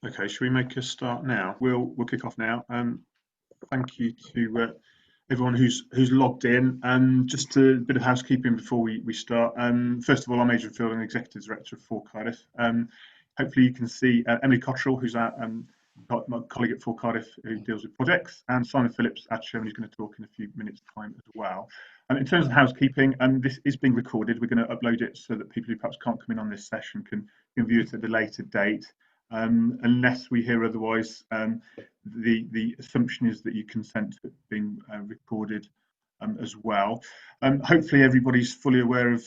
Okay, should we make a start now? We'll kick off now. Thank you to everyone who's logged in. Just a bit of housekeeping before we start. First of all, I'm Adrian, I'm Executive Director of FOR Cardiff. Hopefully you can see Emily Cottrell, who's my colleague at FOR Cardiff, who deals with projects, and Simon Phillips, actually, who's going to talk in a few minutes' time as well. In terms of housekeeping, this is being recorded. We're going to upload it so that people who perhaps can't come in on this session can view it at a later date. Unless we hear otherwise, the assumption is that you consent to it being recorded as well. Hopefully everybody's fully aware of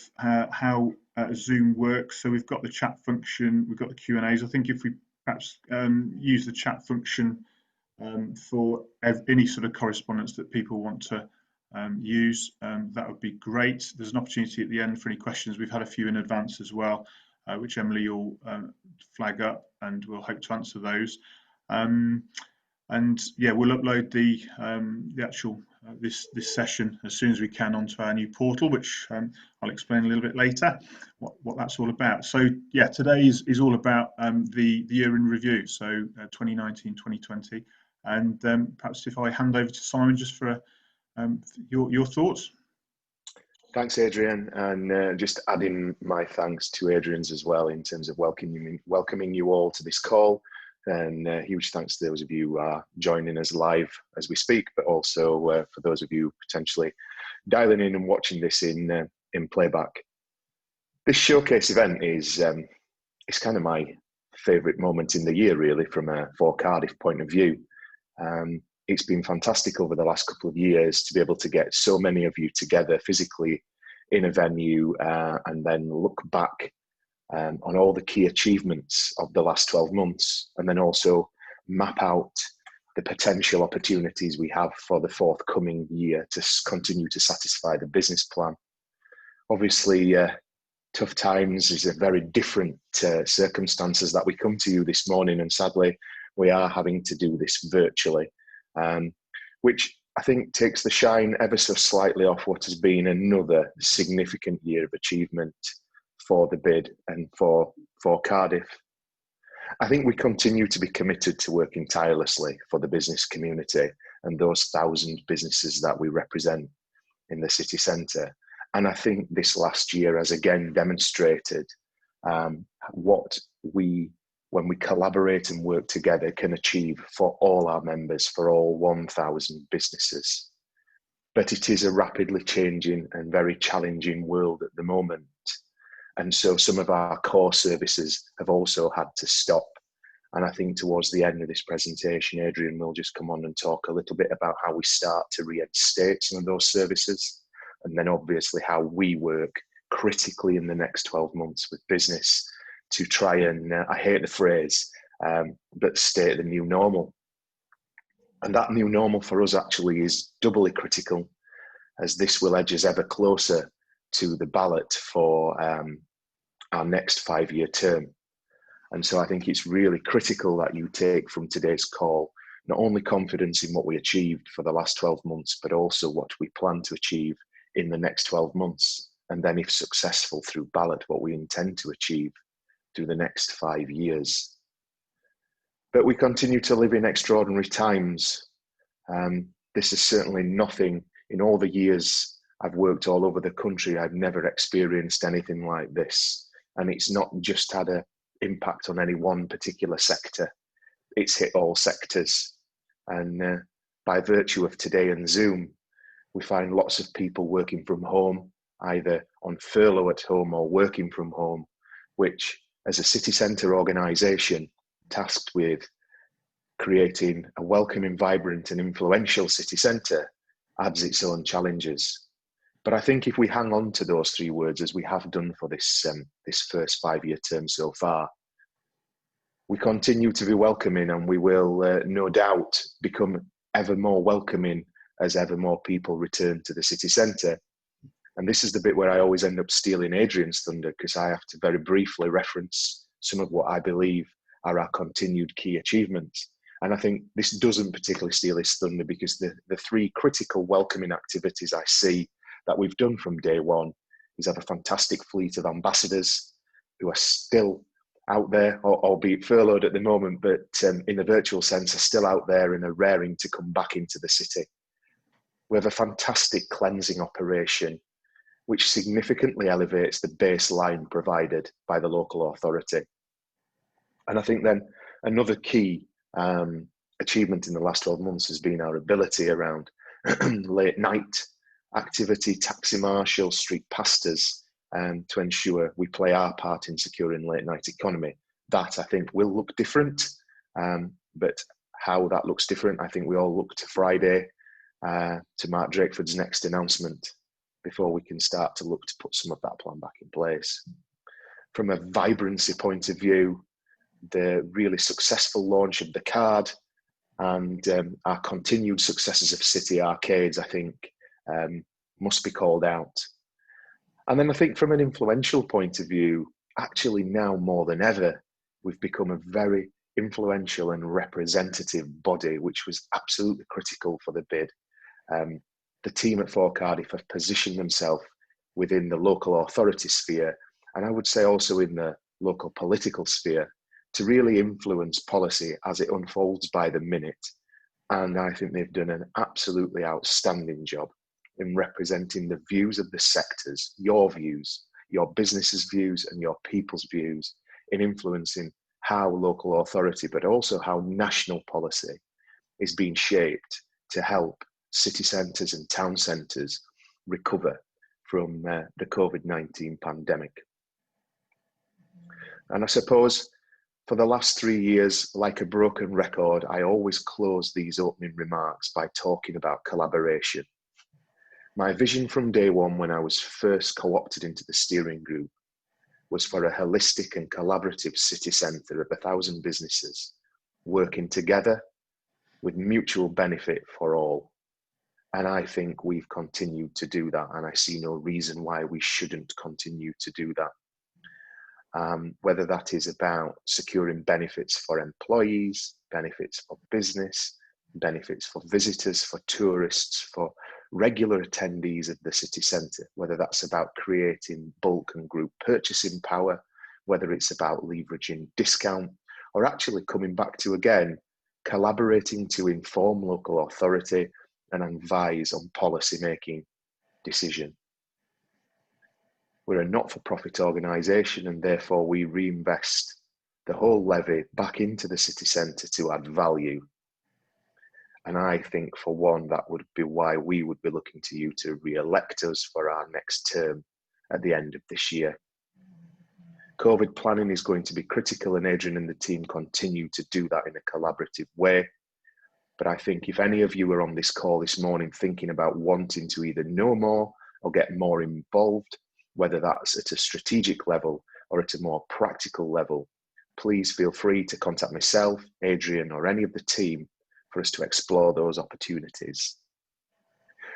how Zoom works. So we've got the chat function, we've got the Q&As. I think if we perhaps use the chat function for any sort of correspondence that people want to use, that would be great. There's an opportunity at the end for any questions. We've had a few in advance as well, which Emily will flag up, and we'll hope to answer those. And yeah, we'll upload the actual this session as soon as we can onto our new portal, which I'll explain a little bit later what that's all about. So yeah, today is all about the year in review, so 2019-2020, and perhaps if I hand over to Simon just for your thoughts. Thanks, Adrian, and just adding my thanks to Adrian's as well in terms of welcoming you all to this call, and huge thanks to those of you who are joining us live as we speak, but also for those of you potentially dialing in and watching this in playback. This showcase event is kind of my favourite moment in the year, really, from a FOR Cardiff point of view. It's been fantastic over the last couple of years to be able to get so many of you together physically in a venue and then look back on all the key achievements of the last 12 months, and then also map out the potential opportunities we have for the forthcoming year to continue to satisfy the business plan. Obviously, tough times is a very different circumstances that we come to you this morning, and sadly, we are having to do this virtually. Which I think takes the shine ever so slightly off what has been another significant year of achievement for the bid and for Cardiff. I think we continue to be committed to working tirelessly for the business community and those 1,000 businesses that we represent in the city centre. And I think this last year has again demonstrated what we, when we collaborate and work together, can achieve for all our members, for all 1,000 businesses. But it is a rapidly changing and very challenging world at the moment. And so some of our core services have also had to stop. And I think towards the end of this presentation, Adrian will just come on and talk a little bit about how we start to reinstate some of those services. And then obviously how we work critically in the next 12 months with business to try and, I hate the phrase, but state the new normal. And that new normal for us actually is doubly critical, as this will edge us ever closer to the ballot for our next 5-year term. And so I think it's really critical that you take from today's call not only confidence in what we achieved for the last 12 months, but also what we plan to achieve in the next 12 months. And then if successful through ballot, what we intend to achieve through the next 5 years. But we continue to live in extraordinary times. This is certainly nothing. In all the years I've worked all over the country, I've never experienced anything like this. And it's not just had an impact on any one particular sector. It's hit all sectors. And by virtue of today and Zoom, we find lots of people working from home, either on furlough at home or working from home, which as a city centre organisation tasked with creating a welcoming, vibrant and influential city centre adds its own challenges. But I think if we hang on to those 3 words, as we have done for this first 5-year term so far, we continue to be welcoming, and we will no doubt become ever more welcoming as ever more people return to the city centre. And this is the bit where I always end up stealing Adrian's thunder, because I have to very briefly reference some of what I believe are our continued key achievements. And I think this doesn't particularly steal his thunder, because the 3 critical welcoming activities I see that we've done from day one is have a fantastic fleet of ambassadors who are still out there, albeit furloughed at the moment, but in the virtual sense are still out there and are raring to come back into the city. We have a fantastic cleansing operation, which significantly elevates the baseline provided by the local authority. And I think then another key achievement in the last 12 months has been our ability around late night activity, taxi marshals, street pastors, to ensure we play our part in securing late night economy. That I think will look different, but how that looks different, I think we all look to Friday, to Mark Drakeford's next announcement, before we can start to look to put some of that plan back in place. From a vibrancy point of view, the really successful launch of the card and our continued successes of city arcades, I think, must be called out. And then I think from an influential point of view, actually now more than ever, we've become a very influential and representative body, which was absolutely critical for the bid. The team at FOR Cardiff have positioned themselves within the local authority sphere, and I would say also in the local political sphere, to really influence policy as it unfolds by the minute. And I think they've done an absolutely outstanding job in representing the views of the sectors, your views, your business's views and your people's views, in influencing how local authority, but also how national policy is being shaped to help city centres and town centres recover from the COVID-19 pandemic. And I suppose for the last 3 years, like a broken record, I always close these opening remarks by talking about collaboration. My vision from day one, when I was first co-opted into the steering group, was for a holistic and collaborative city centre of 1,000 businesses working together with mutual benefit for all. And I think we've continued to do that, and I see no reason why we shouldn't continue to do that. Whether that is about securing benefits for employees, benefits for business, benefits for visitors, for tourists, for regular attendees of the city centre, whether that's about creating bulk and group purchasing power, whether it's about leveraging discount, or actually coming back to, again, collaborating to inform local authority and advise on policy making decision. We're a not-for-profit organisation, and therefore we reinvest the whole levy back into the city centre to add value. And I think, for one, that would be why we would be looking to you to re-elect us for our next term at the end of this year. COVID planning is going to be critical, and Adrian and the team continue to do that in a collaborative way. But I think if any of you are on this call this morning thinking about wanting to either know more or get more involved, whether that's at a strategic level or at a more practical level, please feel free to contact myself, Adrian, or any of the team for us to explore those opportunities.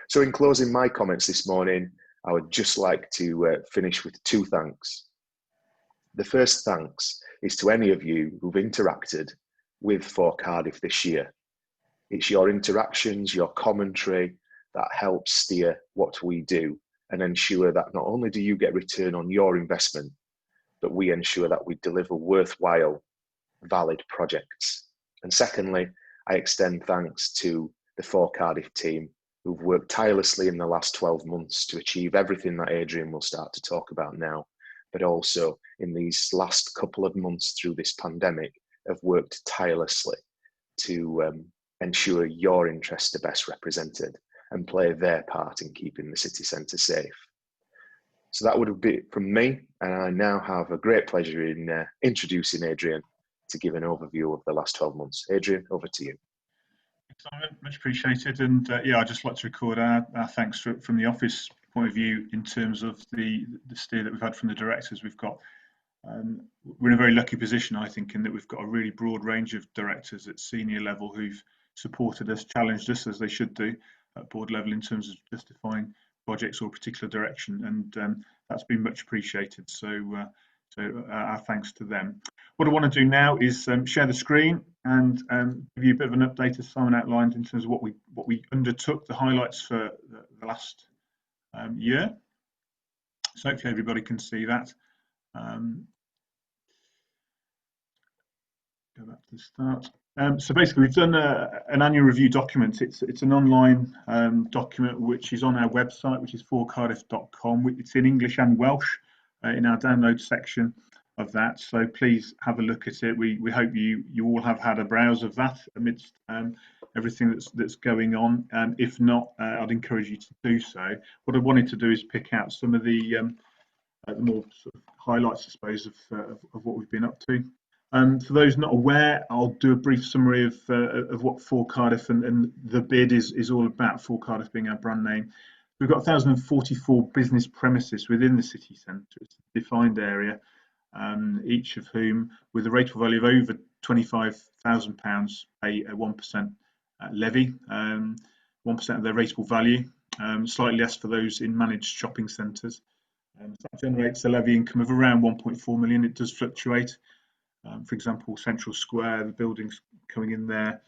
So in closing my comments this morning, I would just like to finish with 2 thanks. The first thanks is to any of you who've interacted with FOR Cardiff this year. It's your interactions, your commentary that helps steer what we do and ensure that not only do you get return on your investment, but we ensure that we deliver worthwhile, valid projects. And secondly, I extend thanks to the FOR Cardiff team who've worked tirelessly in the last 12 months to achieve everything that Adrian will start to talk about now, but also in these last couple of months through this pandemic have worked tirelessly to ensure your interests are best represented and play their part in keeping the city centre safe. So that would be it from me, and I now have a great pleasure in introducing Adrian to give an overview of the last 12 months. Adrian, over to you. Simon, much appreciated, and yeah, I'd just like to record our thanks from the office point of view in terms of the steer that we've had from the directors. We've got we're in a very lucky position, I think, in that we've got a really broad range of directors at senior level who've supported us, challenged us, as they should do at board level, in terms of justifying projects or particular direction, and that's been much appreciated. So our thanks to them. What I want to do now is share the screen and give you a bit of an update, as Simon outlined, in terms of what we undertook, the highlights for the last year. So hopefully everybody can see that. Go back to the start. So basically, we've done an annual review document. It's an online document which is on our website, which is forcardiff.com. It's in English and Welsh in our download section of that. So please have a look at it. We hope you all have had a browse of that amidst everything that's going on. If not, I'd encourage you to do so. What I wanted to do is pick out some of the more sort of highlights, I suppose, of what we've been up to. For those not aware, I'll do a brief summary of what FOR Cardiff and the bid is all about. FOR Cardiff being our brand name. We've got 1,044 business premises within the city centre. It's a defined area, each of whom, with a rateable value of over £25,000, pay a 1% levy, 1% of their rateable value, slightly less for those in managed shopping centres. So that generates a levy income of around 1.4 million. It does fluctuate. For example, Central Square, the buildings coming in there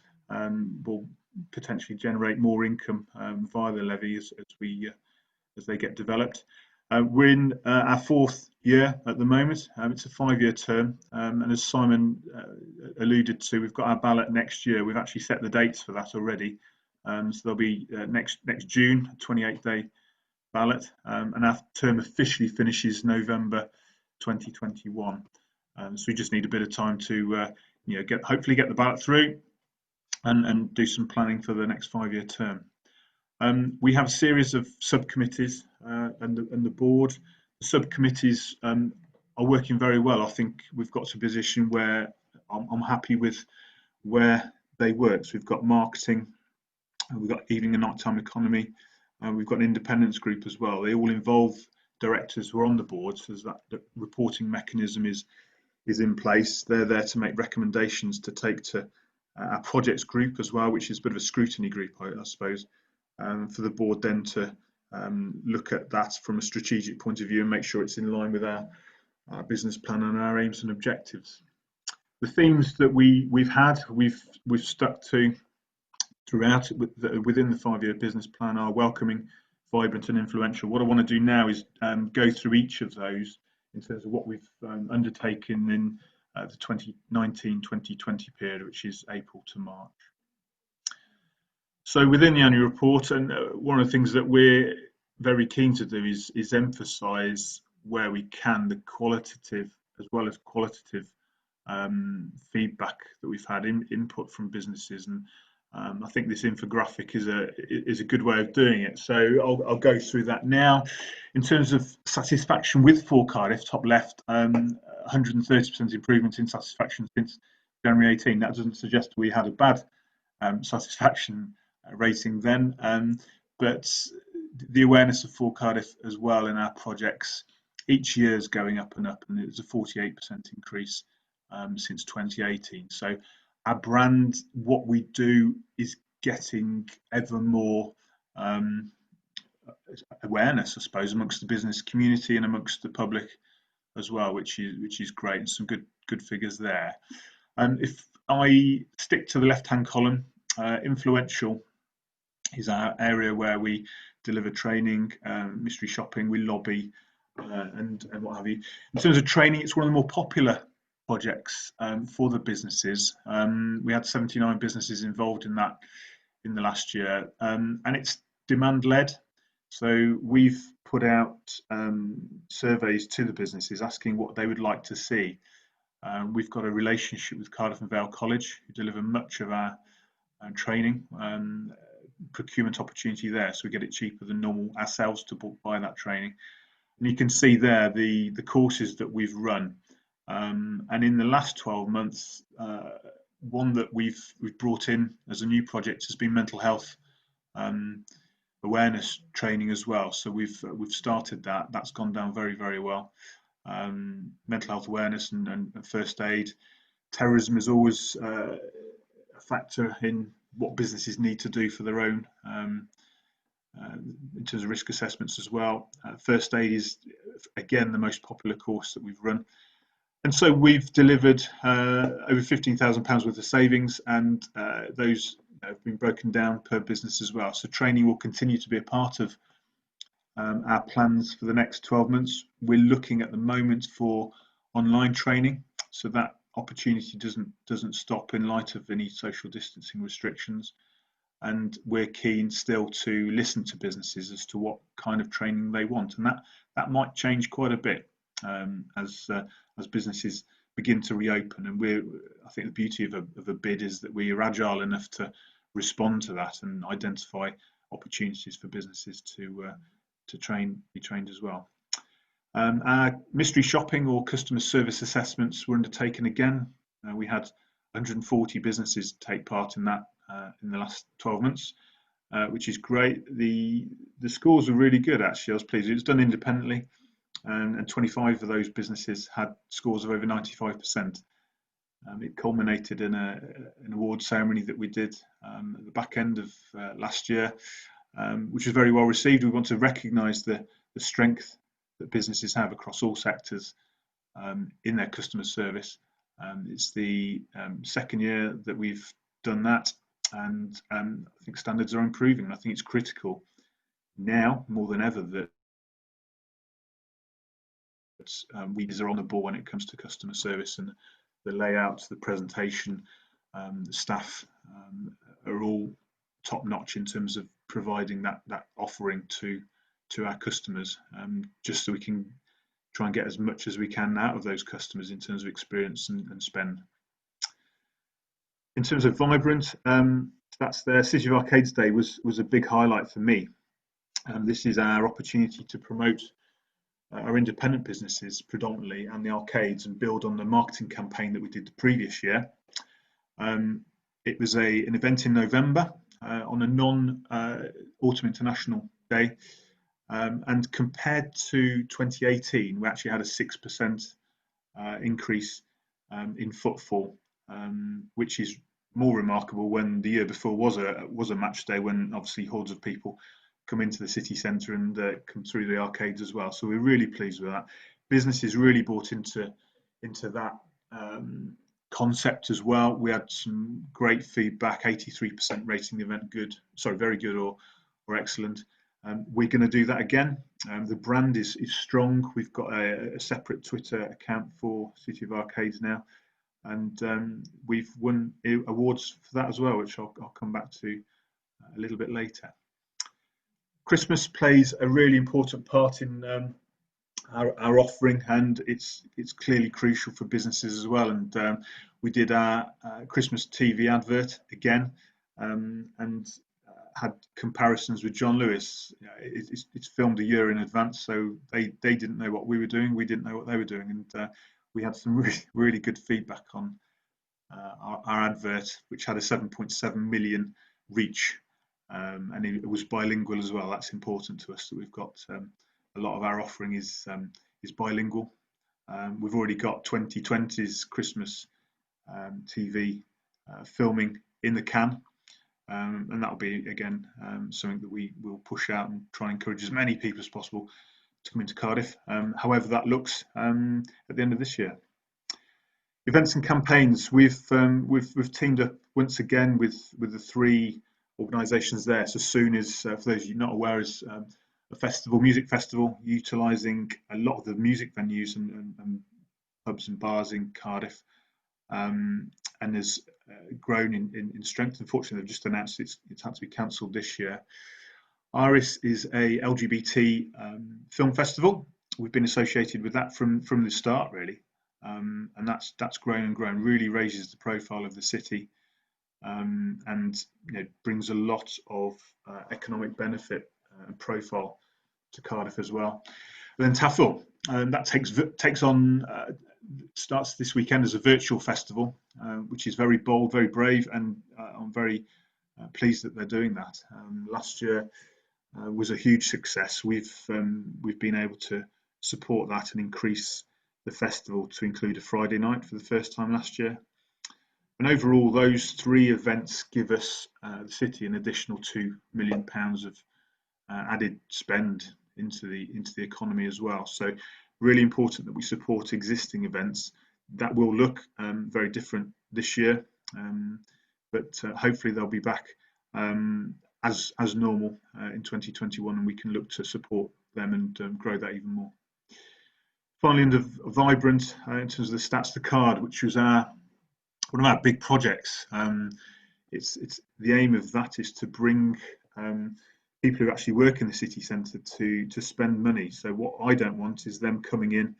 will potentially generate more income via the levy as they get developed. We're in our fourth year at the moment. It's a 5-year term, and as Simon alluded to, we've got our ballot next year. We've actually set the dates for that already. So there'll be next June, a 28-day ballot, and our term officially finishes November 2021. So we just need a bit of time to hopefully get the ballot through and do some planning for the next 5-year term. We have a series of subcommittees and the board. The subcommittees are working very well. I think we've got to a position where I'm happy with where they work. So we've got marketing, we've got evening and nighttime economy, we've got an independence group as well. They all involve directors who are on the board, so that reporting mechanism is in place. They're there to make recommendations to take to our projects group as well, which is a bit of a scrutiny group, I suppose, for the board then to look at that from a strategic point of view and make sure it's in line with our business plan and our aims and objectives. The themes that we've stuck to throughout within the 5-year business plan are welcoming, vibrant and influential. What I want to do now is go through each of those in terms of what we've undertaken in the 2019-2020 period, which is April to March. So within the annual report, and one of the things that we're very keen to do is emphasise where we can the qualitative as well as qualitative feedback that we've had, input from businesses, and I think this infographic is a good way of doing it. So I'll go through that now. In terms of satisfaction with FOR Cardiff, top left, 130% improvement in satisfaction since January 18. That doesn't suggest we had a bad satisfaction rating then, but the awareness of FOR Cardiff as well in our projects each year is going up and up, and it's a 48% increase since 2018. So our brand, what we do, is getting ever more awareness, I suppose, amongst the business community and amongst the public as well, which is great, and some good figures there. And if I stick to the left-hand column, influential is our area where we deliver training, mystery shopping, we lobby, and what have you. In terms of training, it's one of the more popular projects for the businesses. We had 79 businesses involved in that in the last year, and it's demand led. So we've put out surveys to the businesses asking what they would like to see. We've got a relationship with Cardiff and Vale College, who deliver much of our training, procurement opportunity there, so we get it cheaper than normal ourselves to buy that training. And you can see there the courses that we've run. And in the last 12 months, one that we've brought in as a new project has been mental health awareness training as well. So we've started that. That's gone down very, very well. Mental health awareness and first aid. Terrorism is always a factor in what businesses need to do for their own in terms of risk assessments as well. First aid is again the most popular course that we've run. And so we've delivered over £15,000 worth of savings, and those have been broken down per business as well. So training will continue to be a part of our plans for the next 12 months. We're looking at the moment for online training, so that opportunity doesn't stop in light of any social distancing restrictions, and we're keen still to listen to businesses as to what kind of training they want, and that might change quite a bit as businesses begin to reopen. And I think the beauty of a bid is that we are agile enough to respond to that and identify opportunities for businesses to be trained as well. Our mystery shopping or customer service assessments were undertaken again. We had 140 businesses take part in that in the last 12 months, which is great. The scores were really good, actually. I was pleased. It was done independently, and 25 of those businesses had scores of over 95%. It culminated in an award ceremony that we did at the back end of last year, which was very well received. We want to recognise the strength that businesses have across all sectors in their customer service. It's the second year that we've done that, and I think standards are improving. I think it's critical now more than ever that we are on the ball when it comes to customer service, and the layouts, the presentation, the staff are all top notch in terms of providing that offering to our customers, just so we can try and get as much as we can out of those customers in terms of experience and spend. In terms of vibrant, that's the City of Arcades Day was a big highlight for me. This is our opportunity to promote our independent businesses predominantly and the arcades, and build on the marketing campaign that we did the previous year. It was an event in November on a non-Autumn International Day, and compared to 2018, we actually had a 6% increase in footfall, which is more remarkable when the year before was a match day, when obviously hordes of people come into the city centre and come through the arcades as well. So we're really pleased with that. Businesses really bought into that concept as well. We had some great feedback, 83% rating the event very good or excellent. We're going to do that again. The brand is strong. We've got a separate Twitter account for City of Arcades now, and we've won awards for that as well, which I'll come back to a little bit later. Christmas plays a really important part in our offering, and it's clearly crucial for businesses as well. And we did our Christmas TV advert again, and had comparisons with John Lewis. It's filmed a year in advance, so they didn't know what we were doing, we didn't know what they were doing, and we had some really good feedback on our advert, which had a 7.7 million reach. And it was bilingual as well. That's important to us, that we've got a lot of our offering is bilingual. We've already got 2020's Christmas TV filming in the can, and that'll be again something that we will push out and try and encourage as many people as possible to come into Cardiff, however that looks at the end of this year. Events and campaigns. We've teamed up once again with the three organisations there. So Soon is, for those of you not aware, is a music festival, utilising a lot of the music venues and pubs and bars in Cardiff, and has grown in strength. Unfortunately, they've just announced it's had to be cancelled this year. Iris is a LGBT film festival. We've been associated with that from the start, really, and that's grown and grown. Really raises the profile of the city. And brings a lot of economic benefit and profile to Cardiff as well. And then TAFL, that starts this weekend as a virtual festival, which is very bold, very brave, and I'm very pleased that they're doing that. Last year was a huge success. We've been able to support that and increase the festival to include a Friday night for the first time last year. And overall, those three events give us the city an additional £2 million of added spend into the economy as well. So really important that we support existing events. That will look very different this year, but hopefully they'll be back as normal in 2021, and we can look to support them and grow that even more. Finally, under vibrant, in terms of the stats, the card, which was one of our big projects. It's the aim of that is to bring people who actually work in the city centre to spend money. So what I don't want is them coming in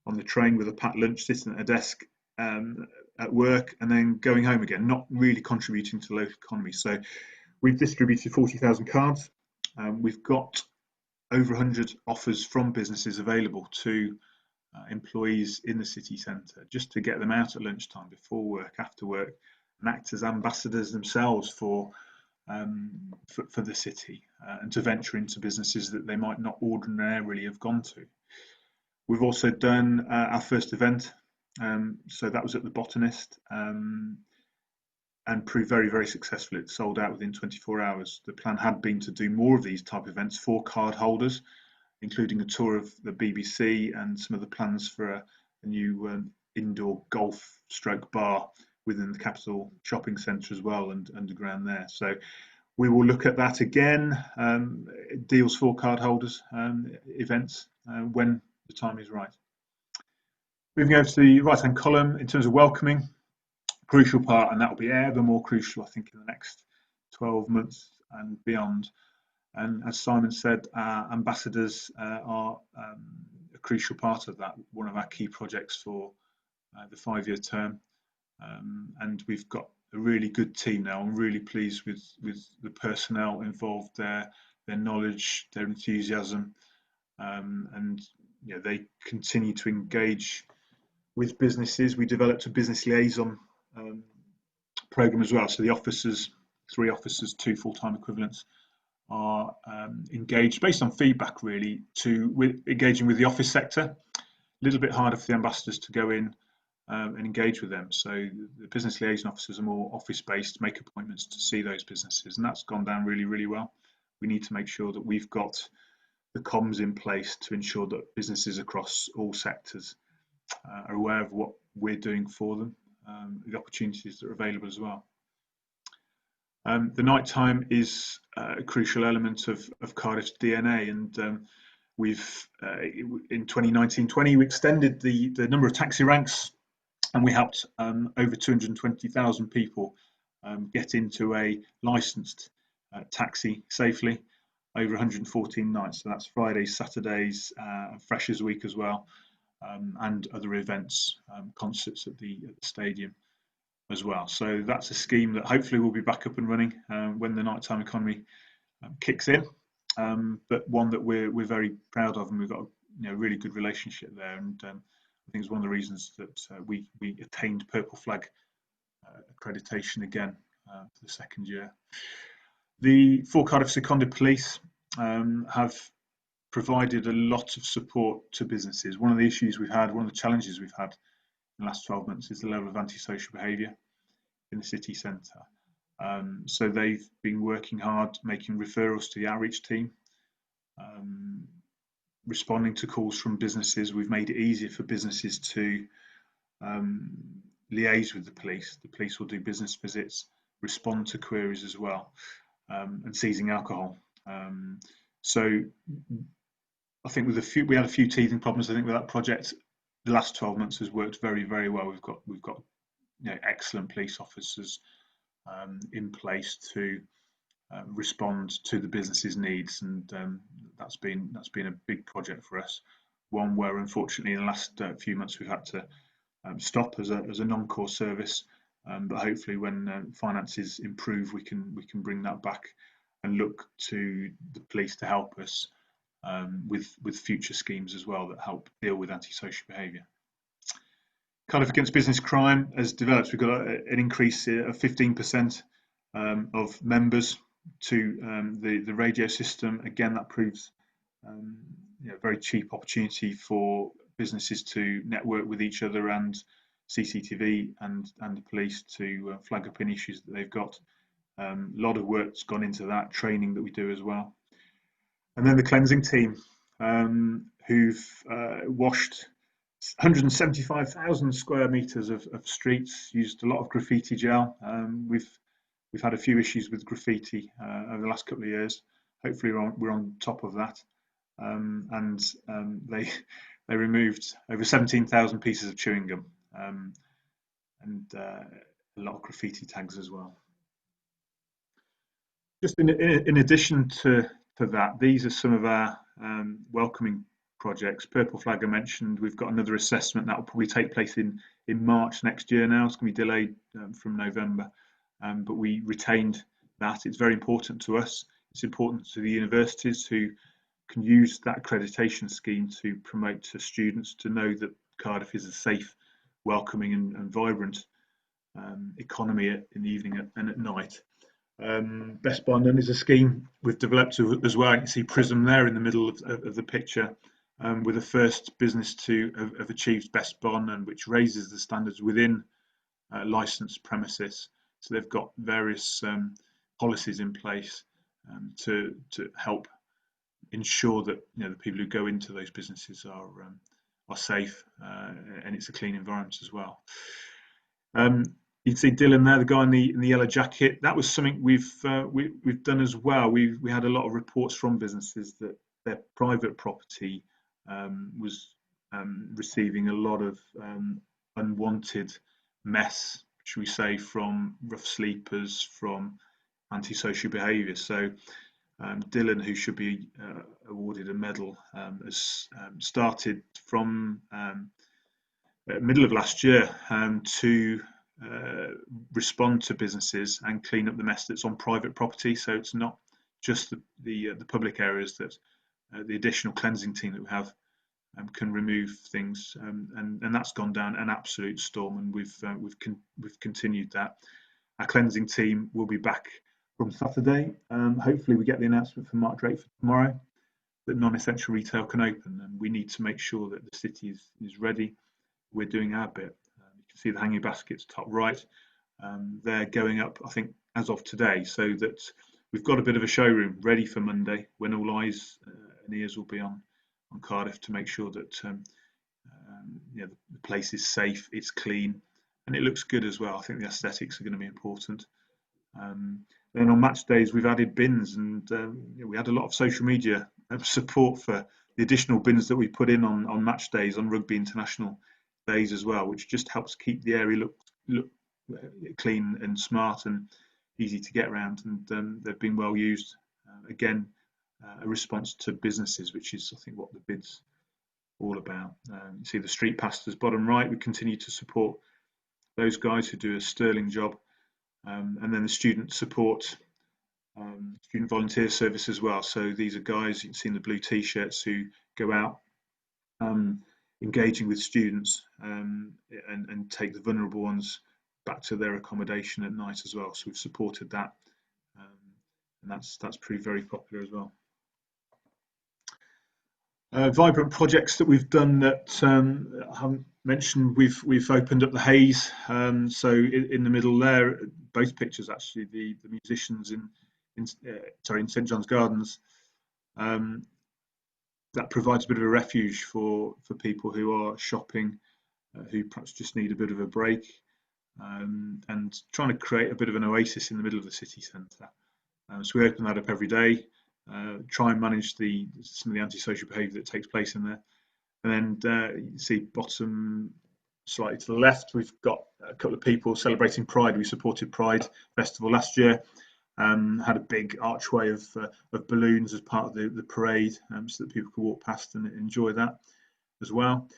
on the train with a packed lunch, sitting at a desk at work, and then going home again, not really contributing to the local economy. So we've distributed 40,000 cards. We've got over 100 offers from businesses available to employees in the city centre, just to get them out at lunchtime, before work, after work, and act as ambassadors themselves for the city, and to venture into businesses that they might not ordinarily have gone to. We've also done our first event, so that was at the Botanist, and proved very, very successful. It sold out within 24 hours. The plan had been to do more of these type of events for card holders, including a tour of the BBC and some of the plans for a new indoor golf stroke bar within the Capital Shopping Centre as well, and underground there. So we will look at that again, deals for card holders, events, when the time is right. Moving over to the right-hand column, in terms of welcoming, crucial part, and that will be ever more crucial, I think, in the next 12 months and beyond. And as Simon said, our ambassadors are a crucial part of that, one of our key projects for the 5-year term. And we've got a really good team now. I'm really pleased with the personnel involved, their knowledge, their enthusiasm, and they continue to engage with businesses. We developed a business liaison program as well. So the officers, 3 officers, 2 full-time equivalents, are engaged based on feedback, really, engaging with the office sector. A little bit harder for the ambassadors to go in and engage with them. So the business liaison officers are more office-based, make appointments to see those businesses, and that's gone down really, really well. We need to make sure that we've got the comms in place to ensure that businesses across all sectors are aware of what we're doing for them, the opportunities that are available as well. The night time is a crucial element of Cardiff's DNA, and we've in 2019-20 we extended the number of taxi ranks, and we helped over 220,000 people get into a licensed taxi safely over 114 nights. So that's Fridays, Saturdays, Freshers Week as well, and other events, concerts at the stadium as well. So that's a scheme that hopefully will be back up and running when the nighttime economy kicks in, but one that we're very proud of, and we've got a really good relationship there. And I think it's one of the reasons that we attained Purple Flag accreditation again for the 2nd year. The FOR Cardiff Seconded Police have provided a lot of support to businesses. One of the issues we've had, one of the challenges we've had in the last 12 months, is the level of antisocial behaviour in the city centre. So they've been working hard, making referrals to the outreach team, responding to calls from businesses. We've made it easier for businesses to liaise with the police. The police will do business visits, respond to queries as well, and seizing alcohol. So I think we had a few teething problems. I think with that project, the last 12 months has worked very, very well. We've got excellent police officers in place to respond to the business's needs, and that's been a big project for us. One where, unfortunately, in the last few months we've had to stop as a non-core service, but hopefully when finances improve, we can bring that back and look to the police to help us with future schemes as well that help deal with antisocial behaviour. Cardiff Against Business Crime has developed. We've got an increase of 15% of members to the radio system. Again, that proves a very cheap opportunity for businesses to network with each other and CCTV and the police to flag up any issues that they've got. A lot of work's gone into that, training that we do as well. And then the cleansing team, who've washed 175,000 square metres of streets, used a lot of graffiti gel. We've had a few issues with graffiti over the last couple of years. Hopefully we're on top of that. And they removed over 17,000 pieces of chewing gum, and a lot of graffiti tags as well. Just in addition to that, these are some of our welcoming projects. Purple Flag I mentioned. We've got another assessment that will probably take place in March next year now. It's going to be delayed from November, but we retained that. It's very important to us. It's important to the universities who can use that accreditation scheme to promote to students to know that Cardiff is a safe, welcoming and vibrant economy in the evening and at night. Best Bar None is a scheme we've developed as well. You can see Prism there in the middle of the picture. We're the first business to have achieved Best Bar None, which raises the standards within licensed premises. So they've got various policies in place to help ensure that the people who go into those businesses are safe, and it's a clean environment as well. You can see Dylan there, the guy in the yellow jacket. That was something we've done as well. We had a lot of reports from businesses that their private property was receiving a lot of unwanted mess, should we say, from rough sleepers, from antisocial behaviour. So Dylan, who should be awarded a medal, has started from middle of last year to respond to businesses and clean up the mess that's on private property. So it's not just the public areas that the additional cleansing team that we have can remove things, and that's gone down an absolute storm, and we've continued that. Our cleansing team will be back from Saturday. Hopefully we get the announcement from Mark Drake for tomorrow that non-essential retail can open, and we need to make sure that the city is ready. We're doing our bit. You can see the hanging baskets top right. They're going up, I think, as of today, so that we've got a bit of a showroom ready for Monday when all eyes and ears will be on Cardiff to make sure that the place is safe, it's clean, and it looks good as well. I think the aesthetics are going to be important. Then on match days, we've added bins, and we had a lot of social media support for the additional bins that we put in on match days, on rugby international days as well, which just helps keep the area look clean and smart and easy to get around. And they've been well used. Again, a response to businesses, which is, I think, what the bid's all about. You see the street pastors bottom right. We continue to support those guys who do a sterling job. And then the student support, student volunteer service as well. So these are guys, you can see in the blue t-shirts, who go out engaging with students and take the vulnerable ones back to their accommodation at night as well. So we've supported that, and that's proved very popular as well. Vibrant projects that we've done that I haven't mentioned. We've opened up the Haze. So in the middle there, both pictures actually, the musicians in St John's Gardens. That provides a bit of a refuge for people who are shopping, who perhaps just need a bit of a break, and trying to create a bit of an oasis in the middle of the city centre. So we open that up every day. Try and manage some of the antisocial behaviour that takes place in there. And then you see bottom slightly to the left, we've got a couple of people celebrating Pride. We supported Pride Festival last year. Had a big archway of balloons as part of the parade, so that people could walk past and enjoy that as well.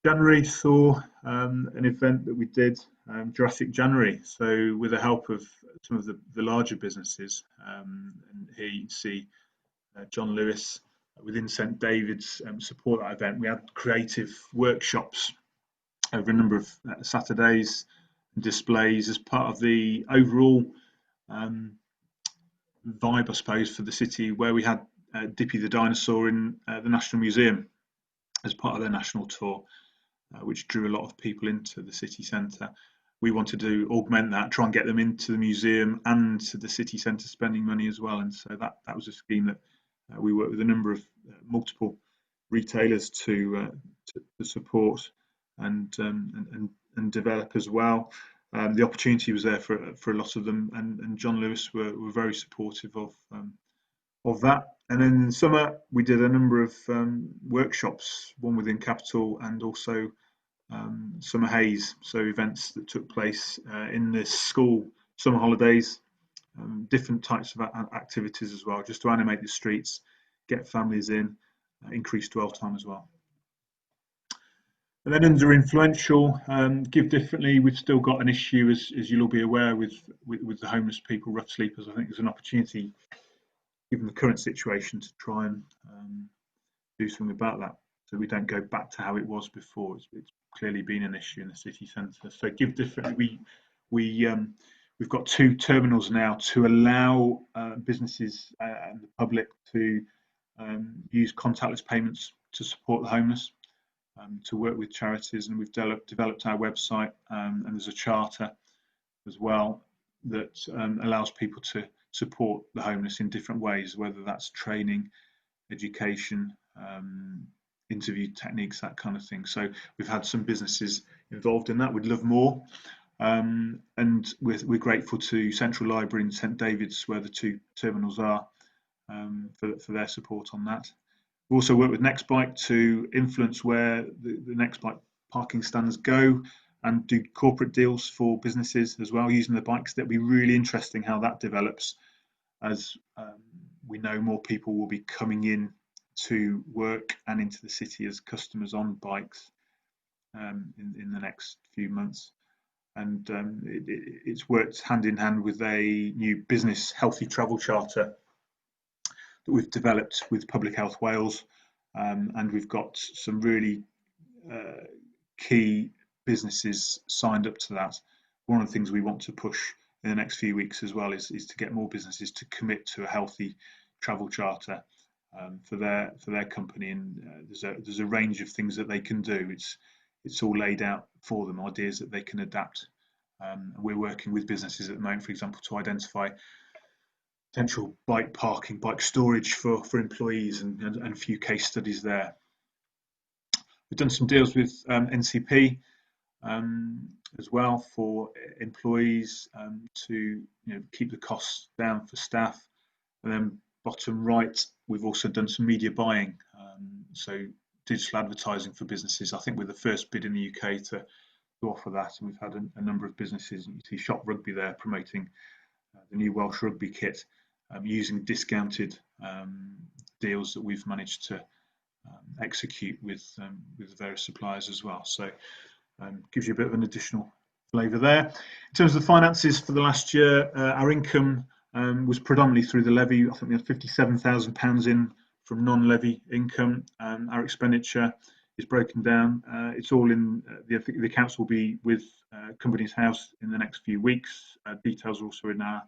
January saw an event that we did, Jurassic January. So with the help of some of the larger businesses, and here you can see John Lewis within St David's support that event. We had creative workshops over a number of Saturdays and displays as part of the overall vibe, I suppose, for the city, where we had Dippy the dinosaur in the National Museum as part of their national tour, which drew a lot of people into the city centre. We wanted to augment that, try and get them into the museum and to the city centre spending money as well. And so that was a scheme that we worked with a number of multiple retailers to support and develop as well. The opportunity was there for a lot of them, and John Lewis were very supportive of that. And then in the summer, we did a number of workshops, one within Capital and also summer haze, so events that took place in the school summer holidays, different types of activities as well, just to animate the streets, get families in, increase dwell time as well. And then under influential, give differently, we've still got an issue, as you'll all be aware, with the homeless people, rough sleepers. I think there's an opportunity, given the current situation, to try and do something about that, so we don't go back to how it was before. It's clearly been an issue in the city centre. So give differently, we've got 2 terminals now to allow businesses and the public to use contactless payments to support the homeless, to work with charities, and we've developed our website, and there's a charter as well that allows people to support the homeless in different ways, whether that's training, education, interview techniques, that kind of thing. So we've had some businesses involved in that. We'd love more, and we're grateful to Central Library and St David's, where the 2 terminals are, for their support on that. We also work with Nextbike to influence where the Nextbike parking stands go, and do corporate deals for businesses as well using the bikes. That'd be really interesting how that develops, as we know more people will be coming in to work and into the city as customers on bikes in the next few months. And it's worked hand in hand with a new business healthy travel charter that we've developed with Public Health Wales, and we've got some really key businesses signed up to that. One of the things we want to push in the next few weeks as well is to get more businesses to commit to a healthy travel charter for their company, and there's a range of things that they can do. It's all laid out for them, ideas that they can adapt. We're working with businesses at the moment, for example, to identify potential bike parking, bike storage for employees, and a few case studies there. We've done some deals with NCP as well for employees, to keep the costs down for staff. And then bottom right, we've also done some media buying, so digital advertising for businesses. I think we're the first bid in the UK to offer that, and we've had a number of businesses. You see Shop Rugby there promoting the new Welsh rugby kit, using discounted deals that we've managed to execute with various suppliers as well. So gives you a bit of an additional flavour there. In terms of the finances for the last year, our income was predominantly through the levy. I think we had £57,000 in from non-levy income. Our expenditure is broken down. It's all in the accounts will be with Companies House in the next few weeks. Details are also in our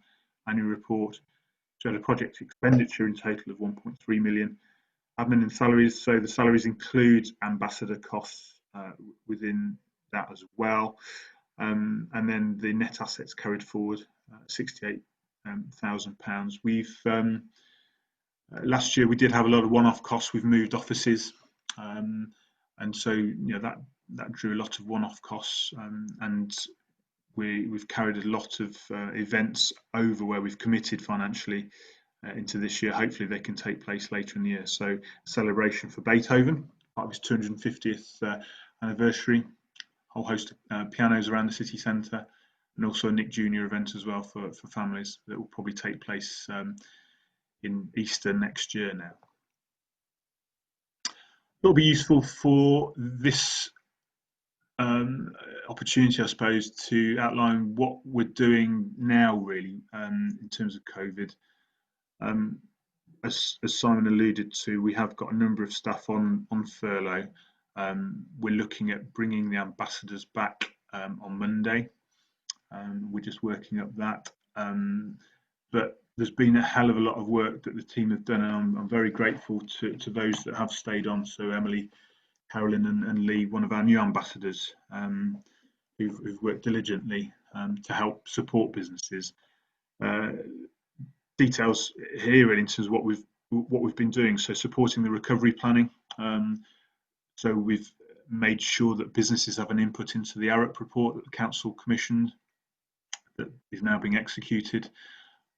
annual report. So the project expenditure in total of 1.3 million. Admin and salaries, so the salaries include ambassador costs within that as well, and then the net assets carried forward, £68,000. We've last year we did have a lot of one-off costs. We've moved offices, and so that drew a lot of one-off costs, and we've carried a lot of events over where we've committed financially into this year. Hopefully they can take place later in the year. So celebration for Beethoven, part of his 250th anniversary, whole host of pianos around the city centre, and also a Nick Jr. event as well for families that will probably take place in Easter next year now. It'll be useful for this opportunity, I suppose, to outline what we're doing now really in terms of COVID. As Simon alluded to, we have got a number of staff on furlough. We're looking at bringing the ambassadors back on Monday. We're just working up that. But there's been a hell of a lot of work that the team have done, and I'm very grateful to those that have stayed on. So Emily, Carolyn and Lee, one of our new ambassadors, who've worked diligently to help support businesses. Details here in terms of what we've been doing. So supporting the recovery planning. So we've made sure that businesses have an input into the ARUP report that the council commissioned, that is now being executed.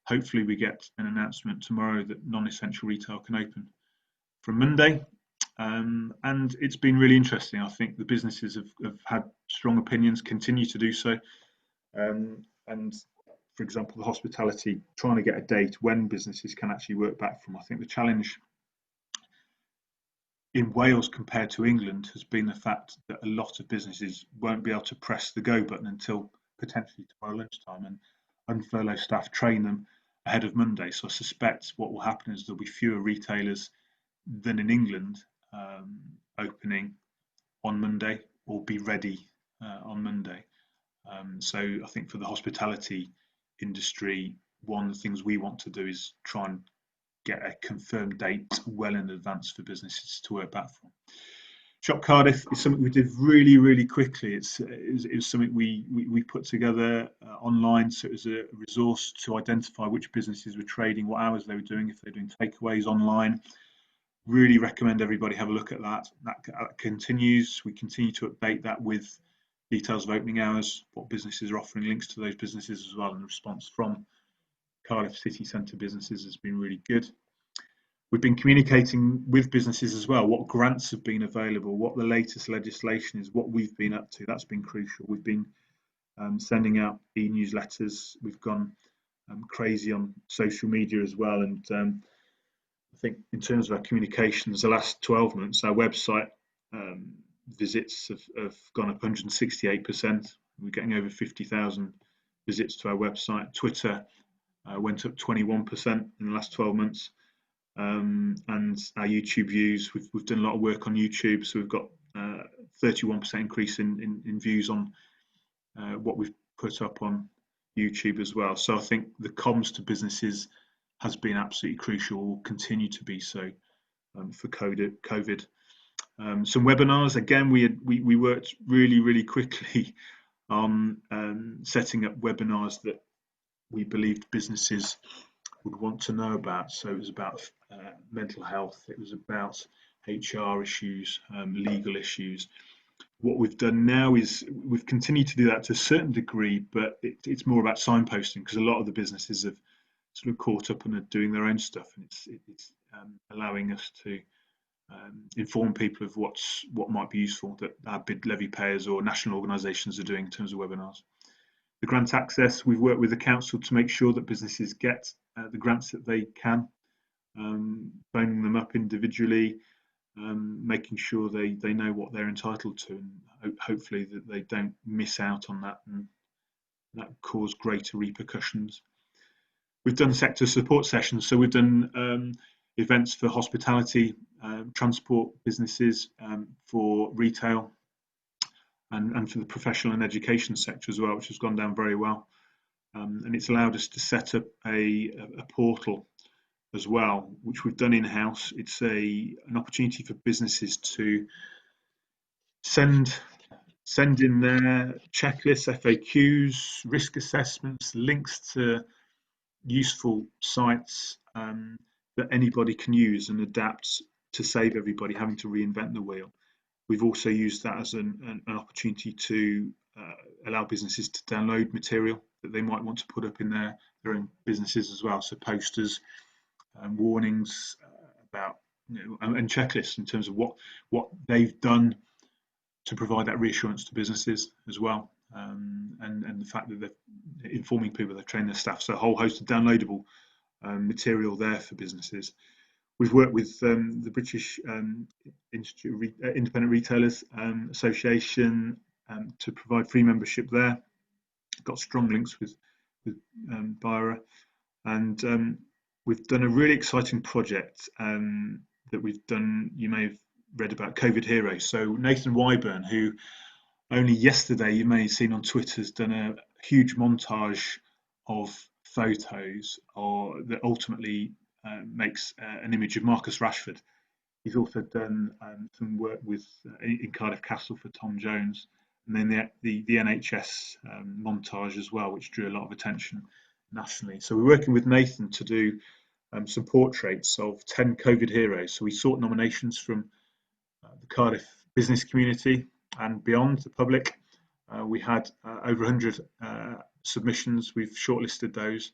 hopefully we get an announcement tomorrow that non-essential retail can open from Monday. And it's been really interesting. I think the businesses have had strong opinions, continue to do so. And for example, the hospitality, trying to get a date when businesses can actually work back from. I think the challenge in Wales compared to England has been the fact that a lot of businesses won't be able to press the go button until potentially tomorrow lunchtime and unfurlough staff, train them ahead of Monday. So I suspect what will happen is there'll be fewer retailers than in England opening on Monday or be ready on Monday. So I think for the hospitality industry, one of the things we want to do is try and get a confirmed date well in advance for businesses to work back from. Shop Cardiff is something we did really, really quickly. It was something we put together online, so it was a resource to identify which businesses were trading, what hours they were doing, if they're doing takeaways online. Really recommend everybody have a look at that. That continues. We continue to update that with details of opening hours, what businesses are offering, links to those businesses as well, and the response from Cardiff city centre businesses has been really good. We've been communicating with businesses as well, what grants have been available, what the latest legislation is, what we've been up to. That's been crucial. We've been sending out e-newsletters. We've gone crazy on social media as well. And I think in terms of our communications, the last 12 months, our website visits have gone up 168%. We're getting over 50,000 visits to our website. Twitter went up 21% in the last 12 months. And our YouTube views, we've done a lot of work on YouTube, so we've got 31% increase in views on what we've put up on YouTube as well. So I think the comms to businesses has been absolutely crucial, will continue to be so for COVID. Some webinars, again, we worked really quickly on setting up webinars that we believed businesses would want to know about. So it was about mental health, it was about HR issues, legal issues. What we've done now is we've continued to do that to a certain degree, but it's more about signposting, because a lot of the businesses have sort of caught up and are doing their own stuff, and it's allowing us to inform people of what might be useful that our bid levy payers or national organisations are doing in terms of webinars. The grant access, we've worked with the council to make sure that businesses get the grants that they can, phoning them up individually, making sure they know what they're entitled to, and hopefully that they don't miss out on that and that cause greater repercussions. We've done sector support sessions, so we've done events for hospitality, transport businesses, for retail, and for the professional and education sector as well, which has gone down very well. And it's allowed us to set up a portal as well, which we've done in-house. It's an opportunity for businesses to send in their checklists, FAQs, risk assessments, links to useful sites that anybody can use and adapt to save everybody having to reinvent the wheel. We've also used that as an opportunity to allow businesses to download material that they might want to put up in their own businesses as well. So posters, warnings about, and checklists in terms of what they've done to provide that reassurance to businesses as well, and the fact that they're informing people, they've trained their staff. So a whole host of downloadable material there for businesses. We've worked with the British Independent Retailers Association to provide free membership there. Got strong links with BIRA, and we've done a really exciting project that we've done. You may have read about COVID Heroes. So Nathan Wyburn, who only yesterday you may have seen on Twitter, has done a huge montage of photos that ultimately makes an image of Marcus Rashford. He's also done some work in Cardiff Castle for Tom Jones, and then the NHS montage as well, which drew a lot of attention nationally. So we're working with Nathan to do some portraits of 10 COVID heroes. So we sought nominations from the Cardiff business community and beyond, the public. We had over 100 submissions. We've shortlisted those,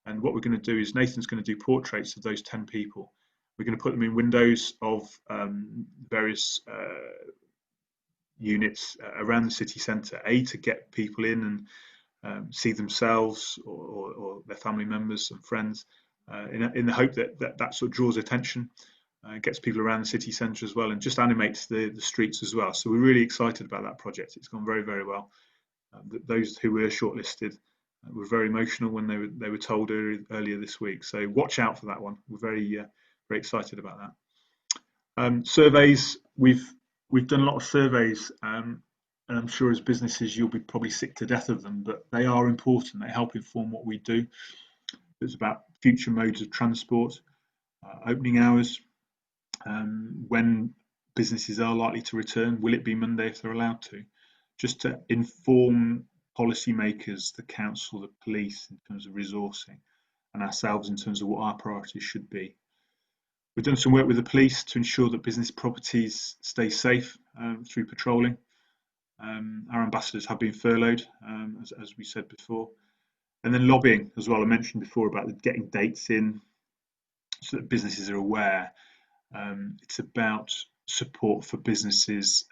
And what we're going to do is Nathan's going to do portraits of those 10 people. We're going to put them in windows of various units around the city centre, to get people in and see themselves or their family members and friends, in the hope that sort of draws attention, gets people around the city centre as well, and just animates the streets as well. So we're really excited about that project. It's gone very, very well. Those who were shortlisted were very emotional when they were told earlier this week. So watch out for that one. We're very very excited about that. Surveys, we've done a lot of surveys, and I'm sure as businesses you'll be probably sick to death of them, but they are important. They help inform what we do. It's about future modes of transport, opening hours, when businesses are likely to return. Will it be Monday if they're allowed to? Just to inform policymakers, the council, the police in terms of resourcing, and ourselves in terms of what our priorities should be. We've done some work with the police to ensure that business properties stay safe through patrolling. Our ambassadors have been furloughed, as we said before. And then lobbying as well. I mentioned before about getting dates in so that businesses are aware. It's about support for businesses,